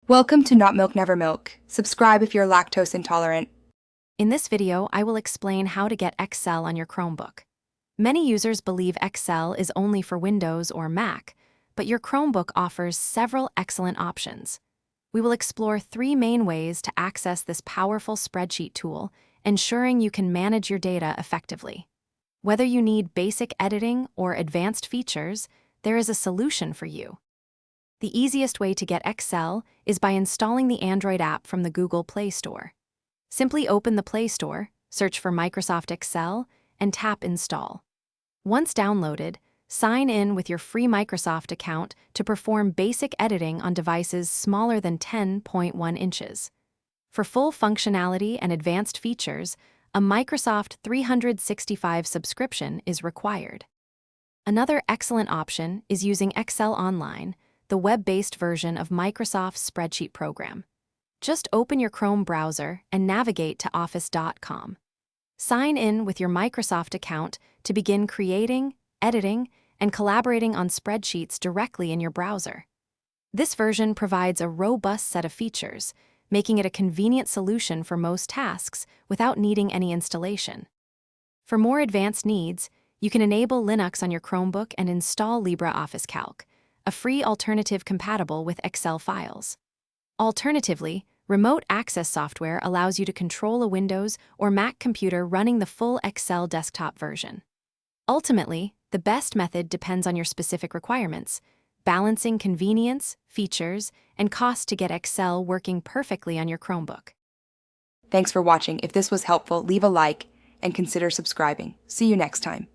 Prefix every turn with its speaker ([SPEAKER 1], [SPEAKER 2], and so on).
[SPEAKER 1] Welcome to Not Milk Never Milk. Subscribe if you're lactose intolerant.
[SPEAKER 2] In this video, I will explain how to get Excel on your Chromebook. Many users believe Excel is only for Windows or Mac, but your Chromebook offers several excellent options. We will explore 3 main ways to access this powerful spreadsheet tool, ensuring you can manage your data effectively. Whether you need basic editing or advanced features, there is a solution for you. The easiest way to get Excel is by installing the Android app from the Google Play Store. Simply open the Play Store, search for Microsoft Excel, and tap Install. Once downloaded, sign in with your free Microsoft account to perform basic editing on devices smaller than 10.1 inches. For full functionality and advanced features, a Microsoft 365 subscription is required. Another excellent option is using Excel Online, the web-based version of Microsoft's spreadsheet program. Just open your Chrome browser and navigate to office.com. Sign in with your Microsoft account to begin creating, editing, and collaborating on spreadsheets directly in your browser. This version provides a robust set of features, making it a convenient solution for most tasks without needing any installation. For more advanced needs, you can enable Linux on your Chromebook and install LibreOffice Calc, a free alternative compatible with Excel files. Alternatively, remote access software allows you to control a Windows or Mac computer running the full Excel desktop version. Ultimately, the best method depends on your specific requirements, balancing convenience, features, and cost to get Excel working perfectly on your Chromebook.
[SPEAKER 1] Thanks for watching. If this was helpful, leave a like and consider subscribing. See you next time.